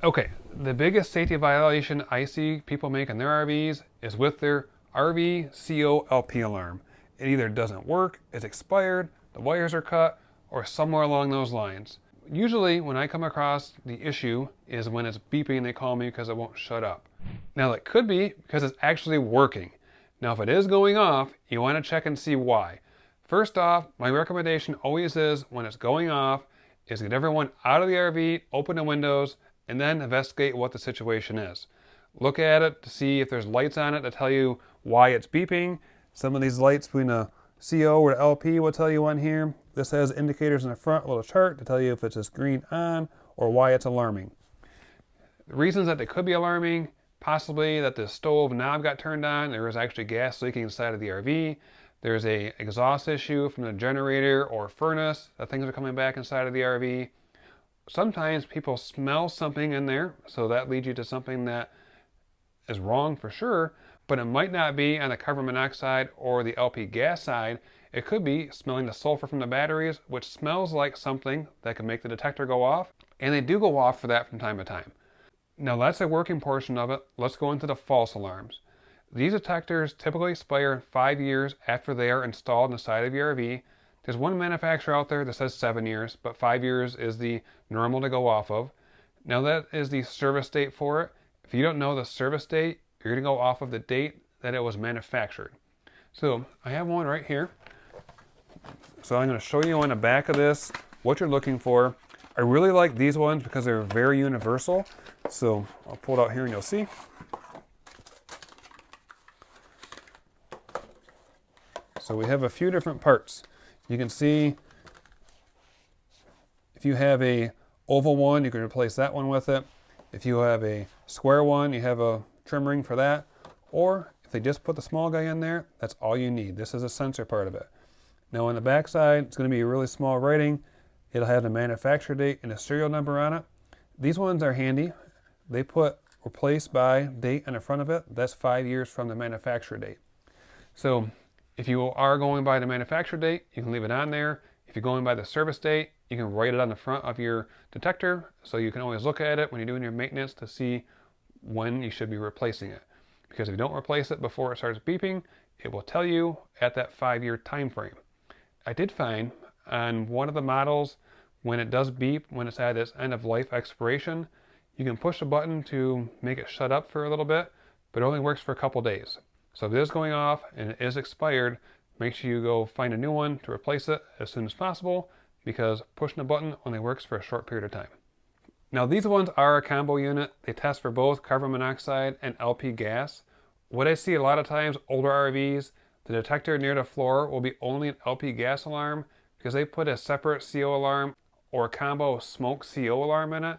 Okay, the biggest safety violation I see people make in their RVs is with their RV CO LP alarm. It either doesn't work, it's expired, the wires are cut, or somewhere along those lines. Usually when I come across the issue is when it's beeping, they call me because it won't shut up. Now that could be because it's actually working. Now if it is going off, you want to check and see why. First off, my recommendation always is when it's going off is get everyone out of the RV, open the windows, and then investigate what the situation is. Look at it to see if there's lights on it to tell you why it's beeping. Some of these lights between the CO or the LP will tell you on here. This has indicators in the front, a little chart to tell you if it's just green on or why it's alarming. The reasons that they could be alarming, possibly that the stove knob got turned on, there was actually gas leaking inside of the RV. There's a exhaust issue from the generator or furnace that things are coming back inside of the RV. Sometimes people smell something in there, so that leads you to something that is wrong for sure, but it might not be on the carbon monoxide or the LP gas side. It could be smelling the sulfur from the batteries, which smells like something that can make the detector go off, and they do go off for that from time to time. Now that's a working portion of it. Let's go into the false alarms. These detectors typically expire 5 years after they are installed in the side of your RV. There's one manufacturer out there that says 7 years, but 5 years is the normal to go off of. Now that is the service date for it. If you don't know the service date, you're going to go off of the date that it was manufactured. So I have one right here. So I'm going to show you on the back of this what you're looking for. I really like these ones because they're very universal. So I'll pull it out here and you'll see. So we have a few different parts. You can see if you have a oval one, you can replace that one with it. If you have a square one, you have a trim ring for that. Or if they just put the small guy in there, that's all you need. This is a sensor part of it. Now on the back side, it's going to be a really small writing. It'll have the manufacturer date and a serial number on it. These ones are handy. They put replace by date on the front of it. That's 5 years from the manufacturer date. So if you are going by the manufacturer date, you can leave it on there. If you're going by the service date, you can write it on the front of your detector, so you can always look at it when you're doing your maintenance to see when you should be replacing it. Because if you don't replace it before it starts beeping, it will tell you at that 5-year time frame. I did find on one of the models, when it does beep, when it's at its end of life expiration, you can push a button to make it shut up for a little bit, but it only works for a couple days. So if it is going off and it is expired, make sure you go find a new one to replace it as soon as possible, because pushing a button only works for a short period of time. Now these ones are a combo unit. They test for both carbon monoxide and LP gas. What I see a lot of times, older RVs, the detector near the floor will be only an LP gas alarm because they put a separate CO alarm or a combo smoke CO alarm in it.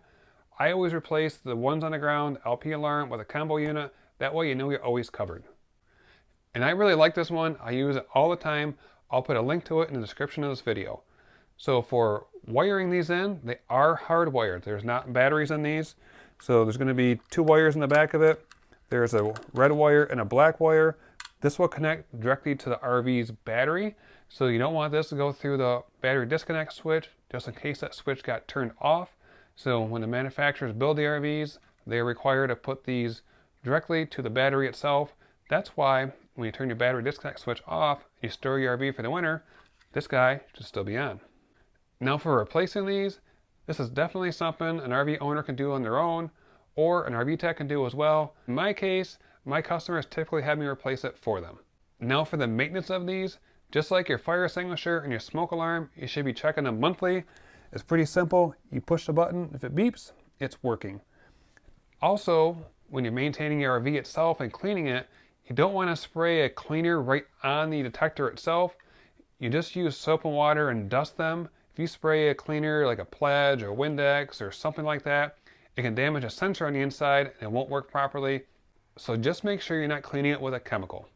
I always replace the ones on the ground LP alarm with a combo unit. That way you know you're always covered. And I really like this one. I use it all the time. I'll put a link to it in the description of this video. So for wiring these in, they are hardwired. There's not batteries in these. So there's going to be 2 wires in the back of it. There's a red wire and a black wire. This will connect directly to the RV's battery. So you don't want this to go through the battery disconnect switch, just in case that switch got turned off. So when the manufacturers build the RVs, they're required to put these directly to the battery itself. That's why when you turn your battery disconnect switch off, you store your RV for the winter, this guy should still be on. Now for replacing these, this is definitely something an RV owner can do on their own, or an RV tech can do as well. In my case, my customers typically have me replace it for them. Now for the maintenance of these, just like your fire extinguisher and your smoke alarm, you should be checking them monthly. It's pretty simple. You push the button, if it beeps, it's working. Also, when you're maintaining your RV itself and cleaning it, you don't want to spray a cleaner right on the detector itself. You just use soap and water and dust them. If you spray a cleaner like a Pledge or Windex or something like that, it can damage a sensor on the inside and it won't work properly. So just make sure you're not cleaning it with a chemical.